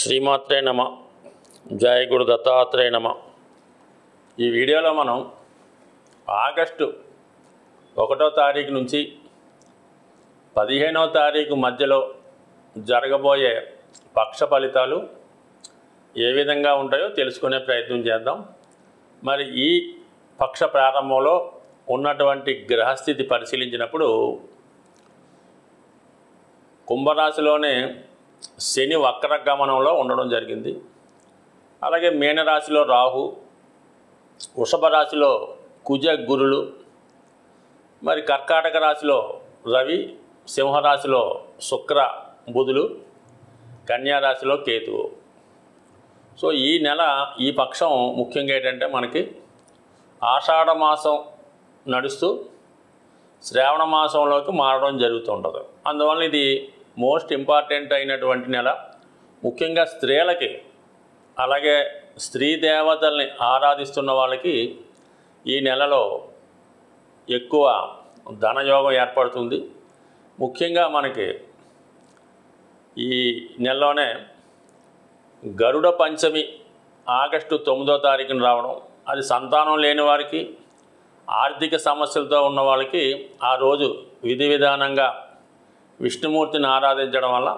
శ్రీమాత్రే నమ. జయ గురు దత్తాత్రేయ నమ. ఈ వీడియోలో మనం ఆగస్టు 1వ తారీఖు నుంచి 15వ తారీఖు మధ్యలో జరగబోయే పక్ష ఫలితాలు ఏ విధంగా ఉంటాయో తెలుసుకునే ప్రయత్నం చేద్దాం. మరి ఈ పక్ష ప్రారంభంలో ఉన్నటువంటి గ్రహస్థితి పరిశీలించినప్పుడు కుంభరాశిలోనే శని వక్ర గమనంలో ఉండడం జరిగింది. అలాగే మీనరాశిలో రాహు, వృషభ రాశిలో కుజ గురులు, మరి కర్కాటక రాశిలో రవి, సింహరాశిలో శుక్ర బుధులు, కన్యా రాశిలో కేతువు. సో ఈ నెల ఈ పక్షం ముఖ్యంగా ఏంటంటే మనకి ఆషాఢ మాసం నడుస్తూ శ్రావణ మాసంలోకి మారడం జరుగుతుంటుంది. అందువల్ల ఇది మోస్ట్ ఇంపార్టెంట్ అయినటువంటి నెల. ముఖ్యంగా స్త్రీలకి, అలాగే స్త్రీ దేవతల్ని ఆరాధిస్తున్న వాళ్ళకి ఈ నెలలో ఎక్కువ ధనయోగం ఏర్పడుతుంది. ముఖ్యంగా మనకి ఈ నెలలోనే గరుడ పంచమి ఆగస్టు 9వ తారీఖున రావడం, అది సంతానం లేని వారికి, ఆర్థిక సమస్యలతో ఉన్న వాళ్ళకి ఆ రోజు విధి విధానంగా విష్ణుమూర్తిని ఆరాధించడం వల్ల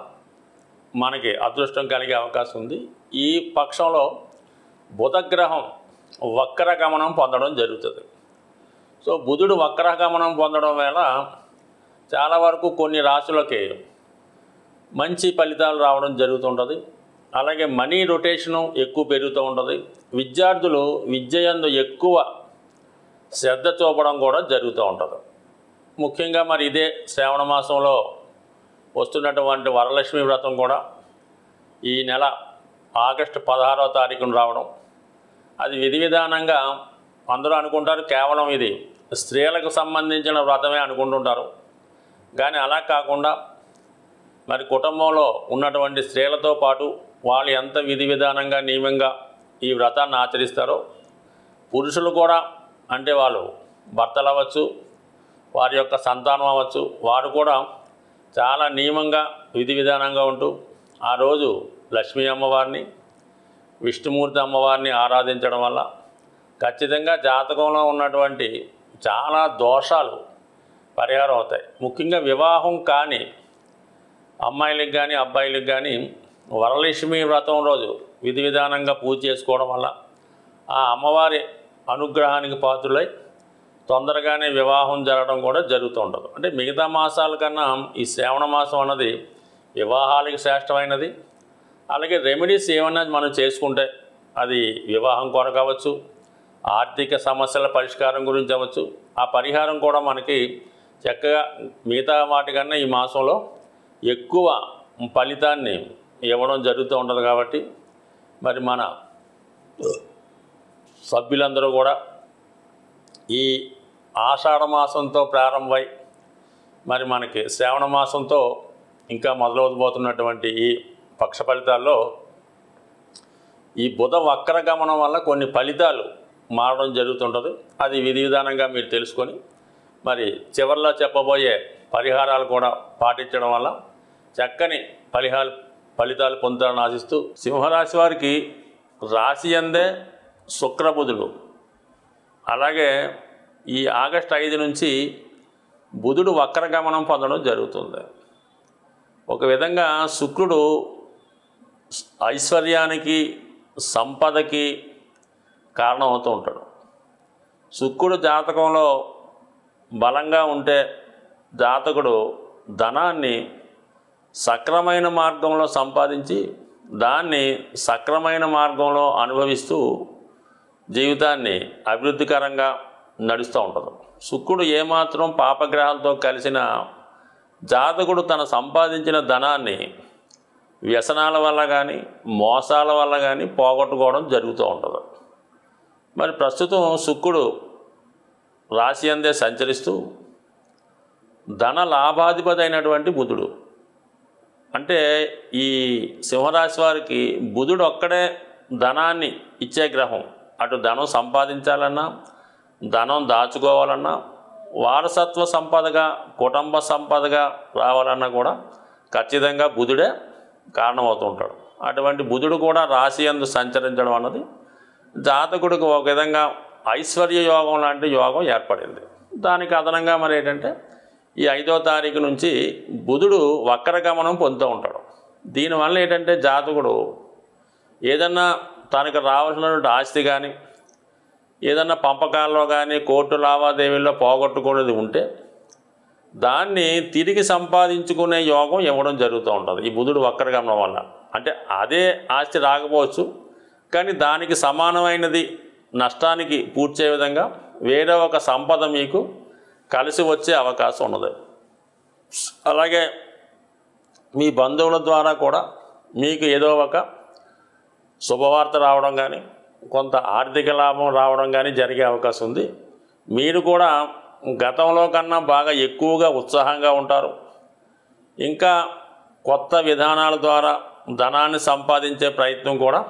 మనకి అదృష్టం కలిగే అవకాశం ఉంది. ఈ పక్షంలో బుధగ్రహం వక్రగమనం పొందడం జరుగుతుంది. సో బుధుడు వక్రగమనం పొందడం వల్ల చాలా వరకు కొన్ని రాశులకి మంచి ఫలితాలు రావడం జరుగుతుంటుంది. అలాగే మనీ రొటేషను ఎక్కువ పెరుగుతూ ఉంటుంది. విద్యార్థులు విద్యయందు ఎక్కువ శ్రద్ధ చూపడం కూడా జరుగుతూ ఉంటుంది. ముఖ్యంగా మరి ఇదే శ్రావణ మాసంలో వస్తున్నటువంటి వరలక్ష్మి వ్రతం కూడా ఈ నెల ఆగస్టు 16వ తారీఖున రావడం, అది విధి విధానంగా అందరూ అనుకుంటారు కేవలం ఇది స్త్రీలకు సంబంధించిన వ్రతమే అనుకుంటుంటారు. కానీ అలా కాకుండా మరి కుటుంబంలో ఉన్నటువంటి స్త్రీలతో పాటు వాళ్ళు ఎంత విధి విధానంగా నియమంగా ఈ వ్రతాన్ని ఆచరిస్తారో పురుషులు కూడా, అంటే వాళ్ళు భర్తలు అవ్వచ్చు, వారి యొక్క సంతానం అవ్వచ్చు, వారు కూడా చాలా నియమంగా విధి విధానంగా ఉంటూ ఆ రోజు లక్ష్మీ అమ్మవారిని, విష్ణుమూర్తి అమ్మవారిని ఆరాధించడం వల్ల ఖచ్చితంగా జాతకంలో ఉన్నటువంటి చాలా దోషాలు పరిహారం అవుతాయి. ముఖ్యంగా వివాహం కాని అమ్మాయిలకు కానీ అబ్బాయిలకు కానీ వరలక్ష్మి వ్రతం రోజు విధి విధానంగా పూజ చేసుకోవడం వల్ల ఆ అమ్మవారి అనుగ్రహానికి పాత్రులై తొందరగానే వివాహం జరగడం కూడా జరుగుతూ ఉంటుంది. అంటే మిగతా మాసాల కన్నా ఈ శ్రావణ మాసం అన్నది వివాహాలకి శ్రేష్టమైనది. అలాగే రెమెడీస్ ఏమన్నా మనం చేసుకుంటే అది వివాహం కొరకు అవ్వచ్చు, ఆర్థిక సమస్యల పరిష్కారం గురించి అవ్వచ్చు, ఆ పరిహారం కూడా మనకి చక్కగా మిగతా వాటికన్నా ఈ మాసంలో ఎక్కువ ఫలితాన్ని ఇవ్వడం జరుగుతూ ఉంటుంది. కాబట్టి మరి మన సభ్యులందరూ కూడా ఈ ఆషాఢ మాసంతో ప్రారంభమై మరి మనకి శ్రావణ మాసంతో ఇంకా మొదలవబోతున్నటువంటి ఈ పక్ష ఫలితాల్లో ఈ బుధ వక్రగమనం వల్ల కొన్ని ఫలితాలు మారడం జరుగుతుంటుంది. అది విధి విధానంగా మీరు తెలుసుకొని మరి చివరిలో చెప్పబోయే పరిహారాలు కూడా పాటించడం వల్ల చక్కని ఫలితాలు పొందుతారని ఆశిస్తూ, సింహరాశి వారికి రాశి అందే శుక్రబుధులు, అలాగే ఈ ఆగస్టు 5 నుంచి బుధుడు వక్రగమనం పొందడం జరుగుతుంది. ఒక విధంగా శుక్రుడు ఐశ్వర్యానికి, సంపదకి కారణం అవుతూ ఉంటాడు. శుక్రుడు జాతకంలో బలంగా ఉంటే జాతకుడు ధనాన్ని సక్రమైన మార్గంలో సంపాదించి దాన్ని సక్రమైన మార్గంలో అనుభవిస్తూ జీవితాన్ని అభివృద్ధికరంగా నడుస్తూ ఉంటుంది. శుక్రుడు ఏమాత్రం పాపగ్రహాలతో కలిసిన జాతకుడు తన సంపాదించిన ధనాన్ని వ్యసనాల వల్ల కానీ మోసాల వల్ల కానీ పోగొట్టుకోవడం జరుగుతూ ఉంటుంది. మరి ప్రస్తుతం శుక్రుడు రాశి అందే సంచరిస్తూ ధన లాభాధిపతి అయినటువంటి బుధుడు, అంటే ఈ సింహరాశి వారికి బుధుడు ఒక్కడే ధనాన్ని ఇచ్చే గ్రహం. అటు ధనం సంపాదించాలన్నా, ధనం దాచుకోవాలన్నా, వారసత్వ సంపదగా, కుటుంబ సంపదగా రావాలన్నా కూడా ఖచ్చితంగా బుధుడే కారణమవుతూ ఉంటాడు. అటువంటి బుధుడు కూడా రాశి యందు సంచరించడం అన్నది జాతకుడికి ఒక విధంగా ఐశ్వర్య యోగం లాంటి యోగం ఏర్పడింది. దానికి అదనంగా మరి ఏంటంటే ఈ 5వ తారీఖు నుంచి బుధుడు వక్రగమనం పొందుతూ ఉంటాడు. దీనివల్ల ఏంటంటే జాతకుడు ఏదన్నా తనకు రావాల్సినటువంటి ఆస్తి కానీ ఏదన్నా పంపకాల్లో కానీ కోర్టు లావాదేవీల్లో పోగొట్టుకునేది ఉంటే దాన్ని తిరిగి సంపాదించుకునే యోగం ఇవ్వడం జరుగుతూ ఉంటుంది ఈ బుధుడు వక్రగమనం వల్ల. అంటే అదే ఆస్తి రాకపోవచ్చు, కానీ దానికి సమానమైనది నష్టానికి పూడ్చే విధంగా వేరే ఒక సంపద మీకు కలిసి వచ్చే అవకాశం ఉన్నది. అలాగే మీ బంధువుల ద్వారా కూడా మీకు ఏదో ఒక శుభవార్త రావడం కానీ కొంత ఆర్థిక లాభం రావడం కానీ జరిగే అవకాశం ఉంది. మీరు కూడా గతంలో కన్నా బాగా ఎక్కువగా ఉత్సాహంగా ఉంటారు. ఇంకా కొత్త విధానాల ద్వారా ధనాన్ని సంపాదించే ప్రయత్నం కూడా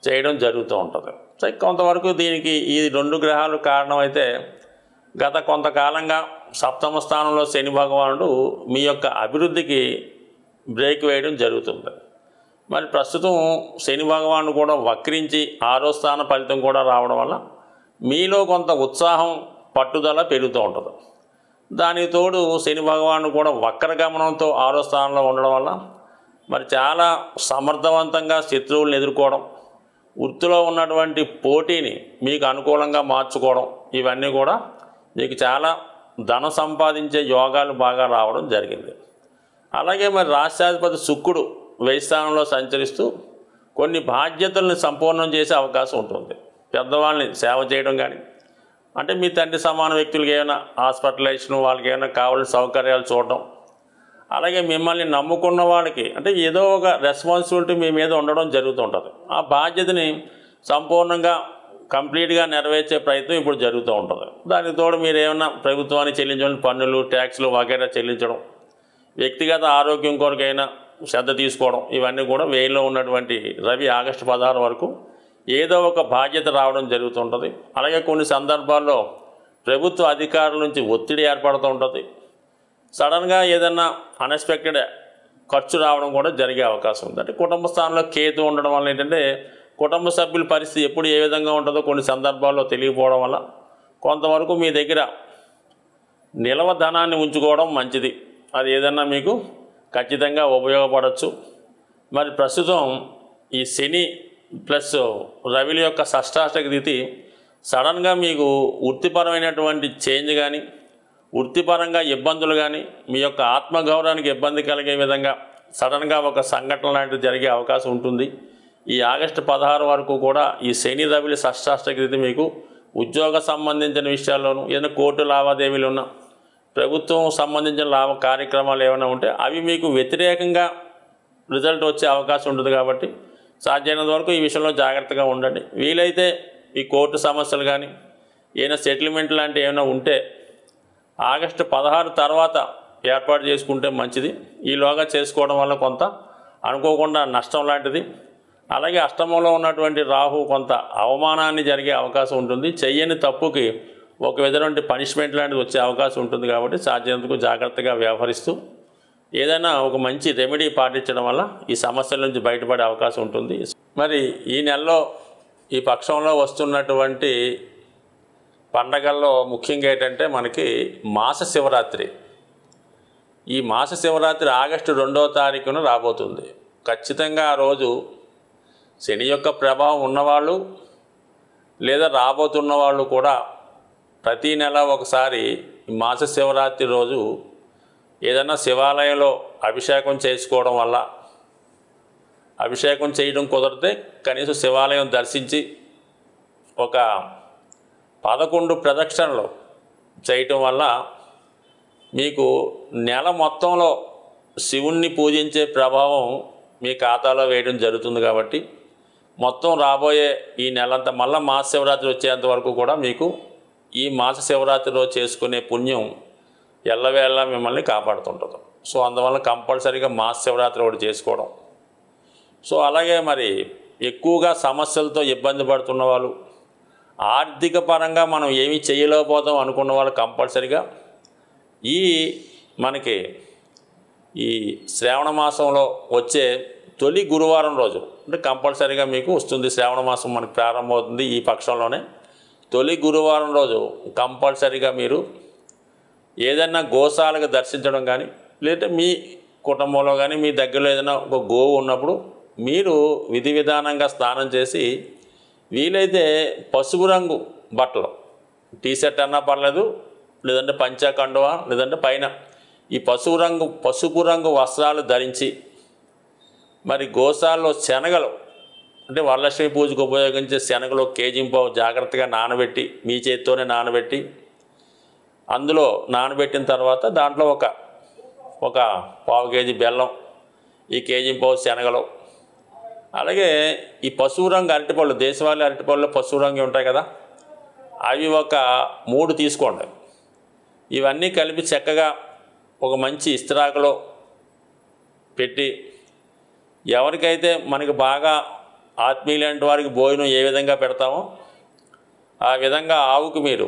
చేయడం జరుగుతూ ఉంటుంది. సో కొంతవరకు దీనికి ఈ 2 గ్రహాలు కారణమైతే గత కొంతకాలంగా 7వ స్థానంలో శని భగవానుడు మీ యొక్క అభివృద్ధికి బ్రేక్ వేయడం జరుగుతుంది. మరి ప్రస్తుతం శని భగవానుడు కూడా వక్రించి 6వ స్థాన ఫలితం కూడా రావడం వల్ల మీలో కొంత ఉత్సాహం పట్టుదల పెరుగుతూ ఉంటుంది. దానికి తోడు శని భగవానుడు కూడా వక్రగమనంతో 6వ స్థానంలో ఉండడం వల్ల మరి చాలా సమర్థవంతంగా శత్రువులను ఎదుర్కోవడం, వృత్తిలో ఉన్నటువంటి పోటీని మీకు అనుకూలంగా మార్చుకోవడం, ఇవన్నీ కూడా మీకు చాలా ధన సంపాదించే యోగాలు బాగా రావడం జరిగింది. అలాగే మరి రాష్ట్రాధిపతి శుక్రుడు 10వ స్థానంలో సంచరిస్తూ కొన్ని బాధ్యతలను సంపూర్ణం చేసే అవకాశం ఉంటుంది. పెద్దవాళ్ళని సేవ చేయడం కానీ, అంటే మీ తండ్రి సమాన వ్యక్తులకి ఏమైనా హాస్పిటలైజేషన్, వాళ్ళకి ఏమైనా కావాల్సిన సౌకర్యాలు చూడడం, అలాగే మిమ్మల్ని నమ్ముకున్న వాళ్ళకి అంటే ఏదో ఒక రెస్పాన్సిబిలిటీ మీ మీద ఉండడం జరుగుతుంటుంది. ఆ బాధ్యతని సంపూర్ణంగా కంప్లీట్గా నెరవేర్చే ప్రయత్నం ఇప్పుడు జరుగుతూ ఉంటుంది. దానికి తోడు మీరు ఏమైనా ప్రభుత్వానికి చెల్లించడం, పన్నులు, ట్యాక్స్లు వగైరా చెల్లించడం, వ్యక్తిగత ఆరోగ్యం కొరకైనా శ్రద్ధ తీసుకోవడం, ఇవన్నీ కూడా వేయిలో ఉన్నటువంటి రవి ఆగస్టు 16 వరకు ఏదో ఒక బాధ్యత రావడం జరుగుతుంటుంది. అలాగే కొన్ని సందర్భాల్లో ప్రభుత్వ అధికారుల నుంచి ఒత్తిడి ఏర్పడుతూ ఉంటుంది. సడన్గా ఏదన్నా అన్ఎక్స్పెక్టెడ్ ఖర్చు రావడం కూడా జరిగే అవకాశం ఉంది. అంటే కుటుంబ స్థానంలో కేతు ఉండడం వల్ల ఏంటంటే కుటుంబ సభ్యుల పరిస్థితి ఎప్పుడు ఏ విధంగా ఉంటుందో కొన్ని సందర్భాల్లో తెలియకపోవడం వల్ల కొంతవరకు మీ దగ్గర నిల్వ ధనాన్ని ఉంచుకోవడం మంచిది. అది ఏదన్నా మీకు ఖచ్చితంగా ఉపయోగపడవచ్చు. మరి ప్రస్తుతం ఈ శని ప్లస్ రవిల యొక్క షష్టాష్టక స్థితి సడన్గా మీకు వృత్తిపరమైనటువంటి చేంజ్ కానీ, వృత్తిపరంగా ఇబ్బందులు కానీ, మీ యొక్క ఆత్మగౌరవానికి ఇబ్బంది కలిగే విధంగా సడన్గా ఒక సంఘటన లాంటిది జరిగే అవకాశం ఉంటుంది. ఈ ఆగస్టు 16 వరకు కూడా ఈ శని రవిల షష్టాష్టక స్థితి మీకు ఉద్యోగ సంబంధించిన విషయాల్లోనూ, ఏదైనా కోర్టు లావాదేవీలు ఉన్నా, ప్రభుత్వం సంబంధించిన లాభ కార్యక్రమాలు ఏమైనా ఉంటే అవి మీకు వ్యతిరేకంగా రిజల్ట్ వచ్చే అవకాశం ఉంటుంది. కాబట్టి సాధ్యమైనంత వరకు ఈ విషయంలో జాగ్రత్తగా ఉండండి. వీలైతే ఈ కోర్టు సమస్యలు కానీ ఏమైనా సెటిల్మెంట్ లాంటివి ఏమైనా ఉంటే ఆగస్టు 16 తర్వాత ఏర్పాటు చేసుకుంటే మంచిది. ఈలోగా చేసుకోవడం వల్ల కొంత అనుకోకుండా నష్టం లాంటిది. అలాగే అష్టమంలో ఉన్నటువంటి రాహు కొంత అవమానాన్ని జరిగే అవకాశం ఉంటుంది. చెయ్యని తప్పుకి ఒక విధమైన పనిష్మెంట్ లాంటిది వచ్చే అవకాశం ఉంటుంది. కాబట్టి సాధ్యమైనంతకు జాగ్రత్తగా వ్యవహరిస్తూ ఏదైనా ఒక మంచి రెమెడీ పాటించడం వల్ల ఈ సమస్యల నుంచి బయటపడే అవకాశం ఉంటుంది. మరి ఈ నెలలో ఈ పక్షంలో వస్తున్నటువంటి పండగల్లో ముఖ్యంగా ఏంటంటే మనకి మాస శివరాత్రి. ఈ మాస శివరాత్రి ఆగస్టు 2వ తారీఖున రాబోతుంది. ఖచ్చితంగా ఆ రోజు శని యొక్క ప్రభావం ఉన్నవాళ్ళు లేదా రాబోతున్న వాళ్ళు కూడా ప్రతీ నెల ఒకసారి మాస శివరాత్రి రోజు ఏదైనా శివాలయంలో అభిషేకం చేసుకోవడం వల్ల, అభిషేకం చేయడం కుదిరితే కనీసం శివాలయం దర్శించి ఒక 11 ప్రదక్షిణలు చేయటం వల్ల మీకు నెల మొత్తంలో శివుణ్ణి పూజించే ప్రభావం మీ ఖాతాలో వేయడం జరుగుతుంది. కాబట్టి మొత్తం రాబోయే ఈ నెలంతా మళ్ళీ మాస శివరాత్రి వచ్చేంత వరకు కూడా మీకు ఈ మాస శివరాత్రి రోజు చేసుకునే పుణ్యం ఎల్లవేళ మిమ్మల్ని కాపాడుతుంటుంది. సో అందువల్ల కంపల్సరీగా మాస శివరాత్రి ఒకటి చేసుకోవడం. సో అలాగే మరి ఎక్కువగా సమస్యలతో ఇబ్బంది పడుతున్న వాళ్ళు, ఆర్థిక పరంగా మనం ఏమీ చేయలేకపోతాం అనుకున్న వాళ్ళు కంపల్సరీగా మనకి ఈ శ్రావణ మాసంలో వచ్చే తొలి గురువారం రోజు అంటే కంపల్సరీగా మీకు వస్తుంది. శ్రావణ మాసం మనకు ప్రారంభమవుతుంది ఈ పక్షంలోనే. తొలి గురువారం రోజు కంపల్సరీగా మీరు ఏదైనా గోశాలకు దర్శించడం కానీ, లేదా మీ కుటుంబంలో కానీ మీ దగ్గరలో ఏదైనా ఒక గోవు ఉన్నప్పుడు మీరు విధి విధానంగా స్నానం చేసి, వీలైతే పసుపు రంగు బట్టలు, టీషర్ట్ అన్నా పర్లేదు, లేదంటే పంచా కండువా, లేదంటే పైన ఈ పసుపు రంగు వస్త్రాలు ధరించి, మరి గోశాలలో శనగలు అంటే వరలక్ష్మి పూజకు ఉపయోగించే శనగలు కేజీంపావు జాగ్రత్తగా నానబెట్టి, మీ చేత్తోనే నానబెట్టి, అందులో నానబెట్టిన తర్వాత దాంట్లో ఒక పావు కేజీ బెల్లం, ఈ కేజీంపావు శనగలు, అలాగే ఈ పసుపు రంగు అరటిపళ్ళు, దేశవాళీ అరటిపళ్ళు పసుపు రంగు ఉంటాయి కదా, అవి ఒక 3 తీసుకోండి. ఇవన్నీ కలిపి చక్కగా ఒక మంచి ఇస్త్రాకులో పెట్టి, ఎవరికైతే మనకి బాగా ఆత్మీయులంటి వారికి భోజనం ఏ విధంగా పెడతామో ఆ విధంగా ఆవుకు మీరు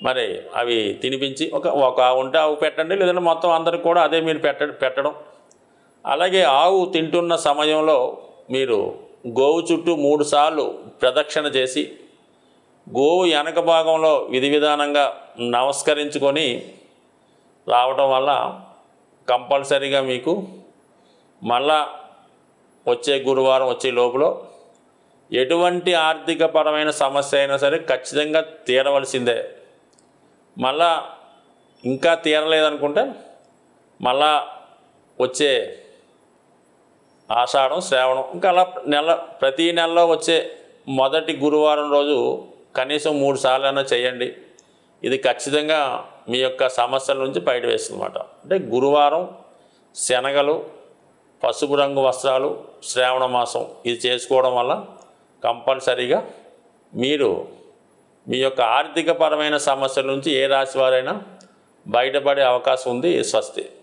మరి అవి తినిపించి, ఒక ఆవు ఉంటే ఆవు పెట్టండి, లేదంటే మొత్తం అందరికి కూడా అదే మీరు పెట్టడం. అలాగే ఆవు తింటున్న సమయంలో మీరు గోవు చుట్టూ 3 సార్లు ప్రదక్షిణ చేసి, గోవు వెనక భాగంలో విధి విధానంగా నమస్కరించుకొని రావటం వల్ల కంపల్సరీగా మీకు మళ్ళా వచ్చే గురువారం వచ్చే లోపల ఎటువంటి ఆర్థికపరమైన సమస్య అయినా సరే ఖచ్చితంగా తీరవలసిందే. మళ్ళా ఇంకా తీరలేదనుకుంటే మళ్ళా వచ్చే ఆషాఢం, శ్రావణం, ఇంకా అలా ప్రతీ నెలలో వచ్చే మొదటి గురువారం రోజు కనీసం 3 సార్లైనా చేయండి. ఇది ఖచ్చితంగా మీ యొక్క సమస్యల నుంచి బయట వేస్తుందన్నమాట. అంటే గురువారం శనగలు, పసుపు రంగు వస్త్రాలు, శ్రావణ మాసం ఇది చేసుకోవడం వల్ల కంపల్సరీగా మీరు మీ యొక్క ఆర్థికపరమైన సమస్యల నుంచి ఏ రాశి వారైనా బయటపడే అవకాశం ఉంది. స్వస్తి.